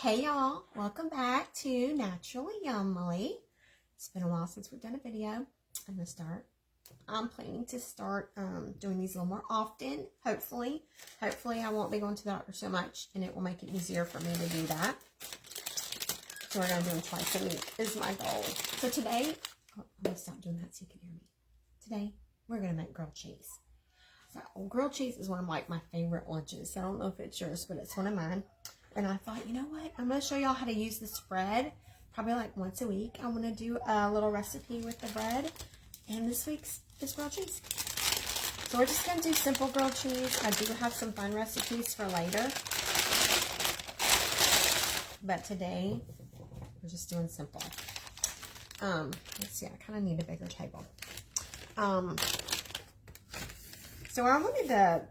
Hey y'all, welcome back to Naturally Yummally. It's been a while since we've done a video. I'm planning to start doing these a little more often, hopefully. Hopefully I won't be going to the doctor so much and it will make it easier for me to do that. So we're going to do them twice a week is my goal. So today, I'm going to stop doing that so you can hear me. Today, we're going to make grilled cheese. So grilled cheese is one of my favorite lunches. I don't know if it's yours, but it's one of mine. And I thought, you know what? I'm going to show y'all how to use this bread. Probably like once a week. I want to do a little recipe with the bread. And this week's is grilled cheese. So we're just going to do simple grilled cheese. I do have some fun recipes for later. But today, we're just doing simple. Let's see. I kind of need a bigger table. So I wanted to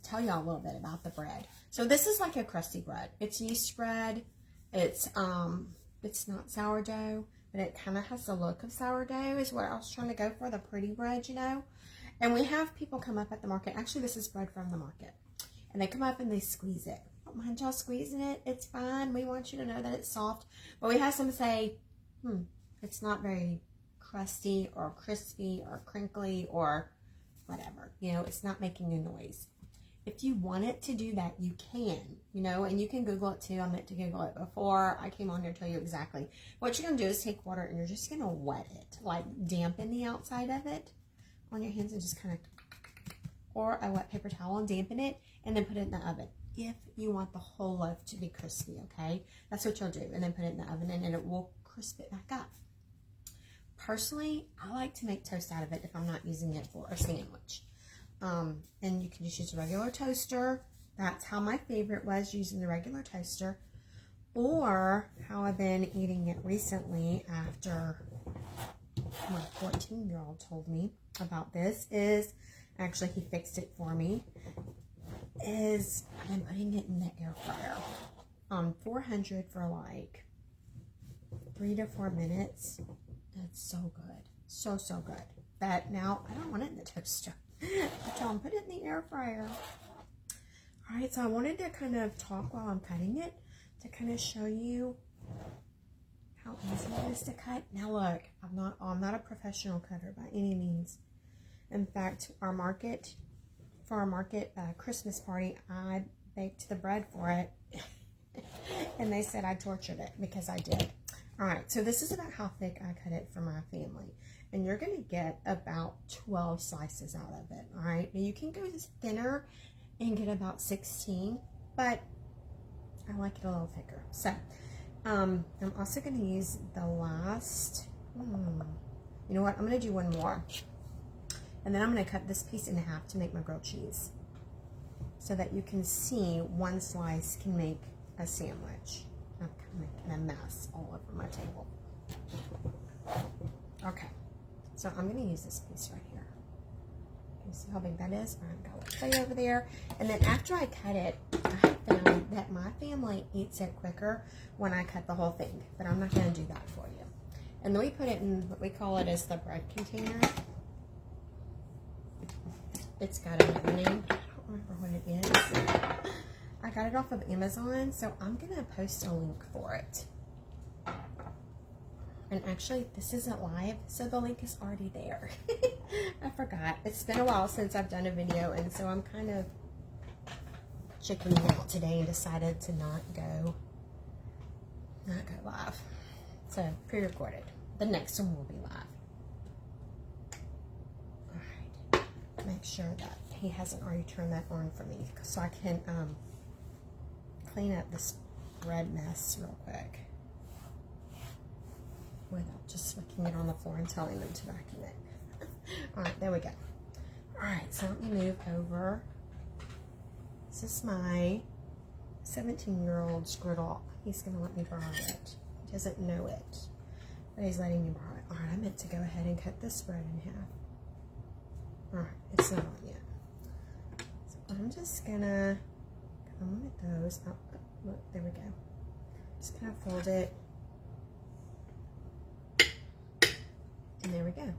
tell y'all a little bit about the bread. So this is like a crusty bread. It's yeast bread. It's not sourdough, but it kind of has the look of sourdough is what I was trying to go for, the pretty bread, you know. And we have people come up at the market. Actually, this is bread from the market. And they come up and they squeeze it. Don't mind y'all squeezing it. It's fine. We want you to know that it's soft. But we have some say, it's not very crusty or crispy or crinkly or whatever. You know, it's not making a noise. If you want it to do that, you can, you know, and you can Google it too. I meant to Google it before I came on here to tell you exactly. What you're going to do is take water and you're just going to wet it, like dampen the outside of it on your hands and just kind of, or a wet paper towel and dampen it and then put it in the oven. If you want the whole loaf to be crispy, okay? That's what you'll do. And then put it in the oven and it will crisp it back up. Personally, I like to make toast out of it if I'm not using it for a sandwich. And you can just use a regular toaster. That's how my favorite was, using the regular toaster. Or how I've been eating it recently after my 14-year-old told me about this is, actually he fixed it for me, is I've been putting it in the air fryer on 400 for like 3 to 4 minutes. That's so good. So good. That now I don't want it in the toaster. I tell them, put it in the air fryer. Alright, so I wanted to kind of talk while I'm cutting it to kind of show you how easy it is to cut. Now look, I'm not a professional cutter by any means. In fact, for our market Christmas party, I baked the bread for it. And they said I tortured it because I did. Alright, so this is about how thick I cut it for my family. And you're going to get about 12 slices out of it, all right? Now, you can go thinner and get about 16, but I like it a little thicker. So, I'm also going to use the last, you know what? I'm going to do one more. And then I'm going to cut this piece in half to make my grilled cheese so that you can see one slice can make a sandwich. I'm making a mess all over my table. Okay. So I'm going to use this piece right here. You see how big that is? I've got a plate over there. And then after I cut it, I found that my family eats it quicker when I cut the whole thing. But I'm not going to do that for you. And then we put it in what we call it as the bread container. It's got another name. I don't remember what it is. I got it off of Amazon, so I'm going to post a link for it. And actually, this isn't live, so the link is already there. I forgot. It's been a while since I've done a video, and so I'm kind of chickening out today and decided to not go live. So, pre-recorded. The next one will be live. Alright. Make sure that he hasn't already turned that on for me, so I can clean up this bread mess real quick without just flicking it on the floor and telling them to vacuum it. Alright, there we go. Alright, so let me move over. This is my 17-year-old's griddle. He's going to let me borrow it. He doesn't know it, but he's letting me borrow it. Alright, I meant to go ahead and cut this bread in half. Alright, it's not on yet. So I'm just going to come with those. Oh, look, there we go. Just kind of fold it. And there we go.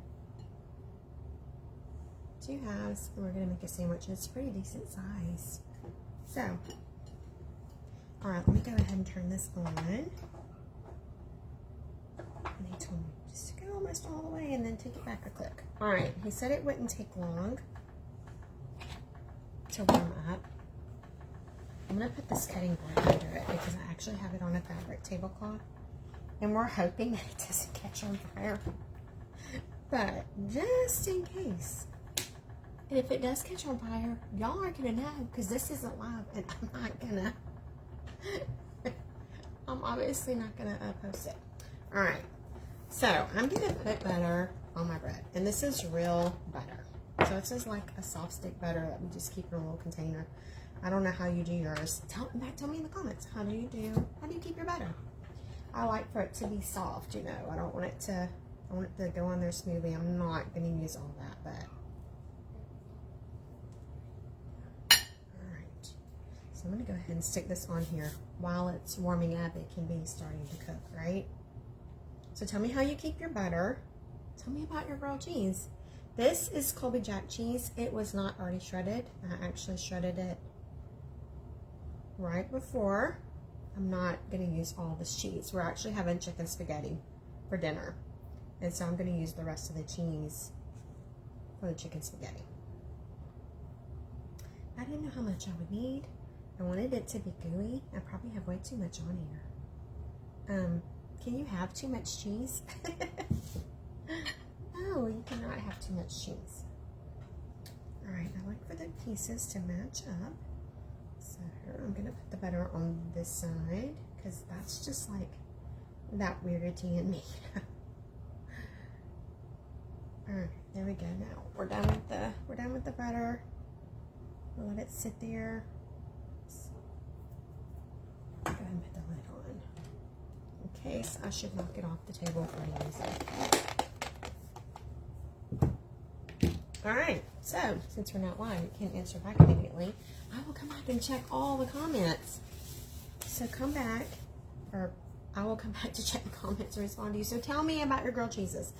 2 halves, and we're going to make a sandwich, and it's a pretty decent size. So, All right, let me go ahead and turn this on. And he told me just to go almost all the way and then take it back a click. All right, he said it wouldn't take long to warm up. I'm going to put this cutting board under it because I actually have it on a fabric tablecloth. And we're hoping that it doesn't catch on fire. But just in case. And if it does catch on fire, y'all are going to know because this isn't live and I'm not going to. I'm obviously not going to post it. All right. So I'm going to put butter on my bread. And this is real butter. So this is like a soft stick butter that we just keep in a little container. I don't know how you do yours. Tell me in the comments. How do you keep your butter? I like for it to be soft, you know. I want it to go on there smoothly. I'm not going to use all that, but all right. So I'm going to go ahead and stick this on here. While it's warming up, it can be starting to cook, right? So tell me how you keep your butter. Tell me about your grilled cheese. This is Colby Jack cheese. It was not already shredded. I actually shredded it right before. I'm not going to use all this cheese. We're actually having chicken spaghetti for dinner. And so I'm going to use the rest of the cheese for the chicken spaghetti. I didn't know how much I would need. I wanted it to be gooey. I probably have way too much on here. Can you have too much cheese? No, you cannot have too much cheese. All right, I like for the pieces to match up. So here, I'm gonna put the butter on this side because that's just like that weirdity in me. All right, there we go. Now we're done with the butter. We'll let it sit there. Go ahead and put the lid on. In case I should knock it off the table for any reason. All right, so since we're not live, you can't answer back immediately. I will come back and check all the comments. So come back, or I will come back to check the comments and respond to you. So tell me about your grilled cheeses.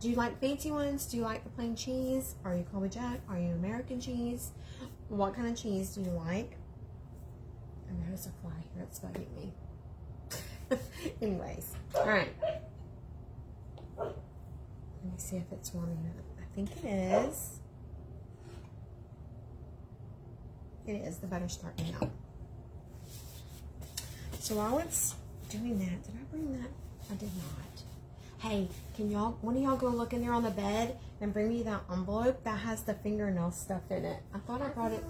Do you like fancy ones? Do you like the plain cheese? Are you Colby Jack? Are you American cheese? What kind of cheese do you like? I noticed a fly here. It's bugging me. Anyways, all right. Let me see if it's warming up. I think it is. It is. The butter's starting out. So while it's doing that, did I bring that? I did not. Hey, can y'all, one of y'all go look in there on the bed and bring me that envelope that has the fingernail stuff in it. I thought I brought it.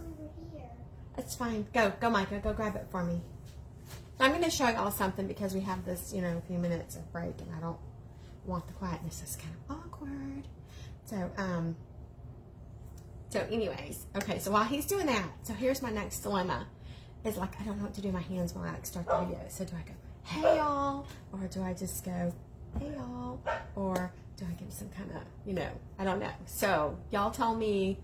It's fine. Go, Micah. Go grab it for me. I'm going to show y'all something because we have this, you know, few minutes of break and I don't want the quietness. It's kind of awkward. So anyways, okay, so while he's doing that, so here's my next dilemma. Is like, I don't know what to do with my hands while I start the video. So do I go, hey y'all, or do I just go, hey y'all, or do I give some kind of, you know, I don't know. So y'all tell me,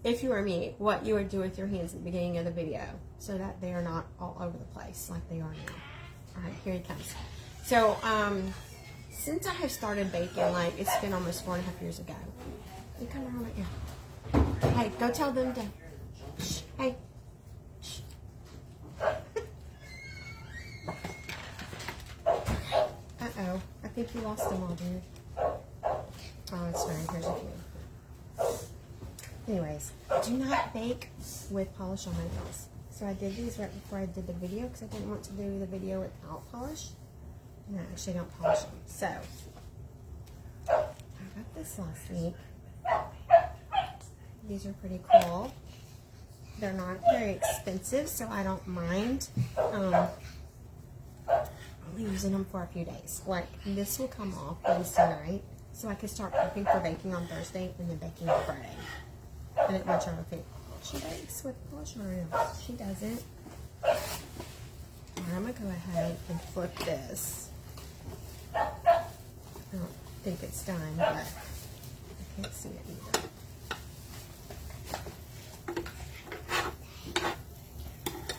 if you were me, what you would do with your hands at the beginning of the video so that they are not all over the place like they are now. All right, here he comes. So, since I have started baking, like, it's been almost 4.5 years ago. You come around right here. Hey, go tell them to, shh, hey. Shh. Uh-oh, I think you lost them all, dude. Oh, it's fine, here's a few. Anyways, do not bake with polish on my nails. So I did these right before I did the video because I didn't want to do the video without polish. And I actually don't polish them. So, I got this last week. These are pretty cool. They're not very expensive, so I don't mind only using them for a few days. Like, this will come off Wednesday night, so I can start prepping for baking on Thursday and then baking on Friday. I didn't want y'all to think she bakes with polish on her nails. She doesn't. I'm going to go ahead and flip this. I don't think it's done, but I can't see it either.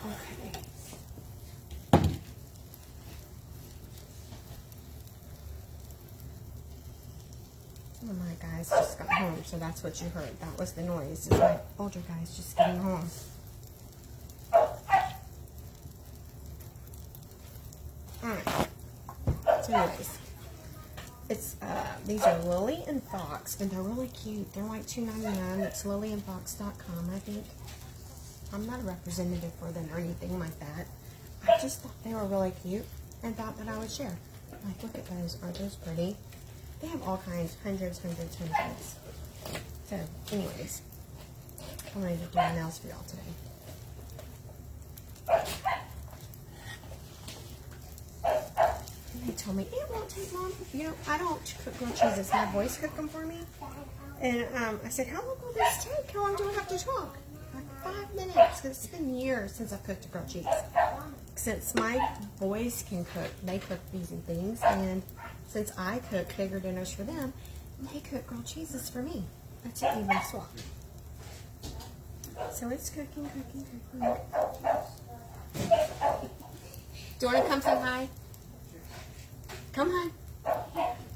Okay. Some of my guys just got home, so that's what you heard. That was the noise. It's my older guys just getting home. Alright. So anyways. It's these are Lily and Fox, and they're really cute. They're like $2.99. It's lilyandfox.com, I think. I'm not a representative for them or anything like that. I just thought they were really cute and thought that I would share. Like, look at those. Aren't those pretty? They have all kinds, hundreds. So, anyways, I'm ready to do my nails for y'all today. They told me it won't take long. You know, I don't cook grilled cheeses. My boys cook them for me. And I said, how long will this take? How long do I have to talk? Like 5 minutes. Because it's been years since I've cooked a grilled cheese. Since my boys can cook, they cook easy things. And since I cook bigger dinners for them, they cook grilled cheeses for me. That's an even swap. So it's cooking. Do you want to come say hi? Come on.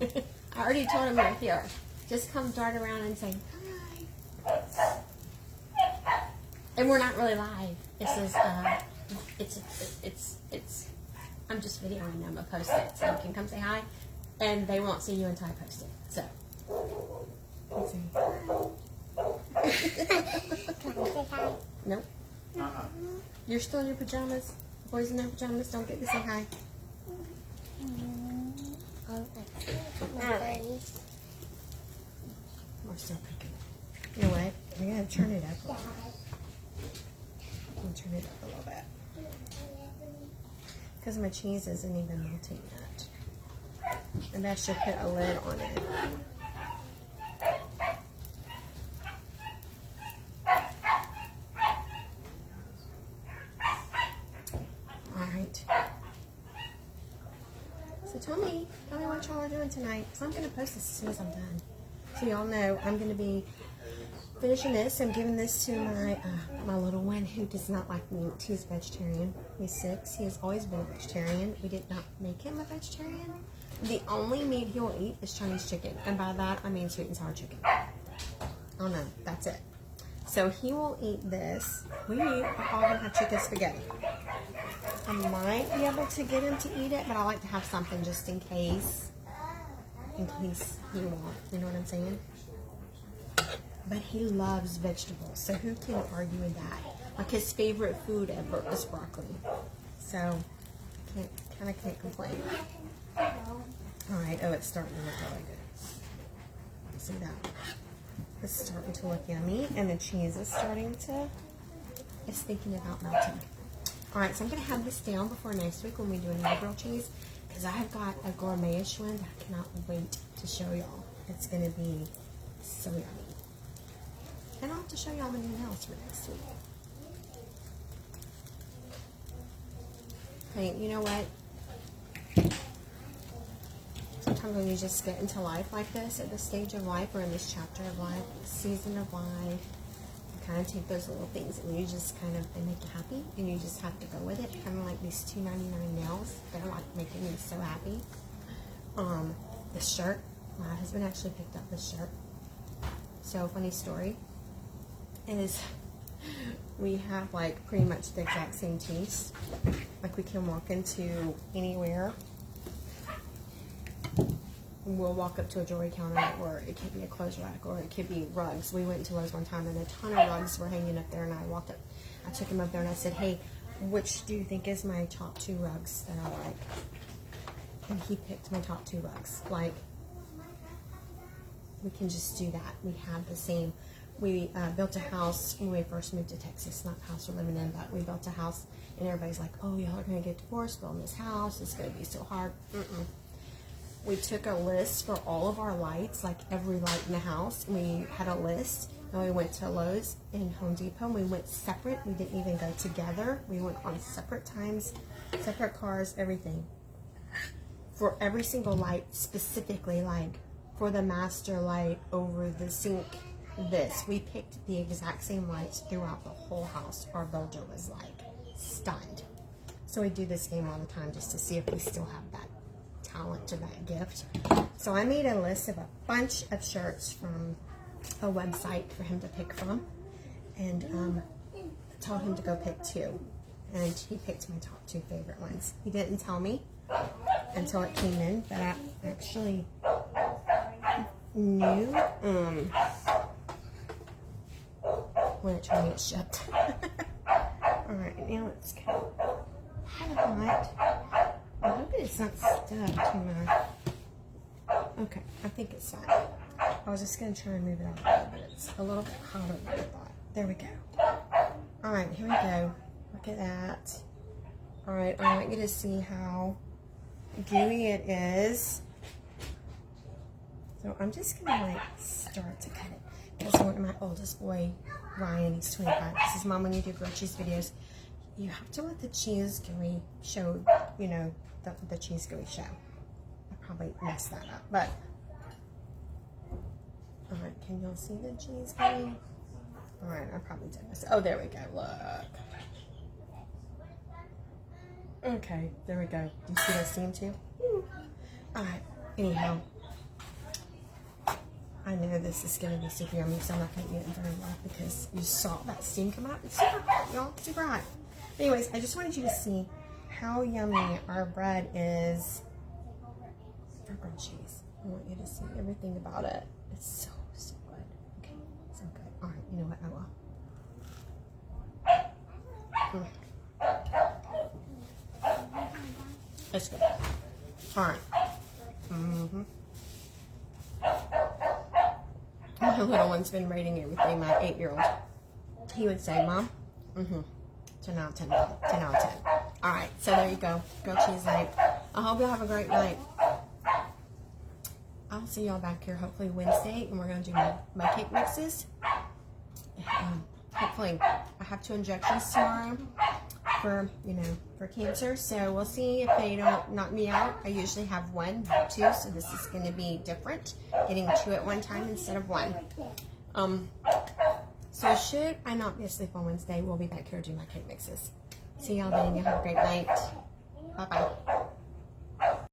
I already told him you're here. Just come dart around and say hi. And we're not really live. This is it's I'm just videoing them. I post it, so you can come say hi, and they won't see you until I post it. So. Let's see. Can I say hi? Nope. You're still in your pajamas. Boys in their pajamas don't get to say hi. Alright. We're still cooking. You know what? We're going to turn it up a little bit. I'm going to turn it up a little bit. Because my cheese isn't even melting yet. And I should put a lid on it. Alright. So tell me what y'all are doing tonight. So I'm going to post this as soon as I'm done. So y'all know I'm going to be finishing this. I'm giving this to my little one who does not like meat. He's vegetarian. He's 6. He has always been a vegetarian. We did not make him a vegetarian. The only meat he will eat is Chinese chicken. And by that, I mean sweet and sour chicken. Oh no, that's it. So he will eat this. We all gonna have chicken spaghetti. I might be able to get him to eat it, but I like to have something just in case he won't. You know what I'm saying? But he loves vegetables, so who can argue with that? Like his favorite food ever is broccoli. So I kind of can't complain. All right. Oh, it's starting to look really good. See that? It's starting to look yummy, and the cheese is starting to. It's thinking about melting. All right, so I'm gonna have this down before next week when we do another grilled cheese, because I have got a gourmetish one that I cannot wait to show y'all. It's gonna be so yummy. And I'll have to show y'all my new nails for next week. Hey, you know what? Sometimes when you just get into life like this, at this stage of life, or in this chapter of life, season of life, you kind of take those little things and you just kind of, they make you happy, and you just have to go with it. Kind of like these $2.99 nails. They're like making me so happy. The shirt, my husband actually picked up this shirt. So, funny story is we have like pretty much the exact same taste. Like we can walk into anywhere. We'll walk up to a jewelry counter, or it could be a clothes rack, or it could be rugs. We went to Lowe's one time and a ton of rugs were hanging up there, and I took him up there and I said, hey, which do you think is my top 2 rugs that I like? And he picked my top 2 rugs. Like, we can just do that. We have the same. We built a house when we first moved to Texas, not the house we're living in, but we built a house, and everybody's like, oh, y'all are going to get divorced, building this house, it's going to be so hard. We took a list for all of our lights, like every light in the house. We had a list, and we went to Lowe's and Home Depot, and we went separate. We didn't even go together. We went on separate times, separate cars, everything. For every single light, specifically, like for the master light over the sink, we picked the exact same lights throughout the whole house. Our builder was like stunned. So we do this game all the time just to see if we still have that talent to that gift. So I made a list of a bunch of shirts from a website for him to pick from, and told him to go pick 2. and he picked my top 2 favorite ones. He didn't tell me until it came in, but I actually knew when it told me it shipped. Alright, now it's kind of hot. I'm hoping it's not stuck to my... Okay, I think it's fine. I was just going to try and move it out, but it's a little bit hotter than I thought. There we go. Alright, here we go. Look at that. Alright, I want you to see how gooey it is. So I'm just going to like start to cut it. Because I want my oldest boy, Ryan, he's 25. He says, Mom, when you do grilled cheese videos, you have to let the cheese gooey show, you know, the cheese gooey show. I probably messed that up, but alright, can y'all see the cheese gooey? Alright, I probably did this. Oh, there we go, look. Okay, there we go. Do you see that steam too? Alright, anyhow. I know this is going to be super yummy, so I'm not going to eat it very well because you saw that steam come out. It's super hot, y'all. Super hot. Anyways, I just wanted you to see how yummy our bread is for grilled cheese. I want you to see everything about it. It's so good. Okay, so good. All right, you know what? I will. It's good. All right. My little one's been rating everything. My 8-year-old. He would say, Mom, 10 out of 10, 10 out of 10. All right, so there you go. Grilled cheese night. I hope y'all have a great night. I'll see y'all back here hopefully Wednesday, and we're going to do my cake mixes. Hopefully, I have 2 injections tomorrow for, you know, for cancer. So we'll see if they don't knock me out. I usually have 1, not 2, so this is going to be different. Getting 2 at one time instead of 1. So should I not be asleep on Wednesday, we'll be back here doing my cake mixes. See y'all then. You have a great night. Bye-bye.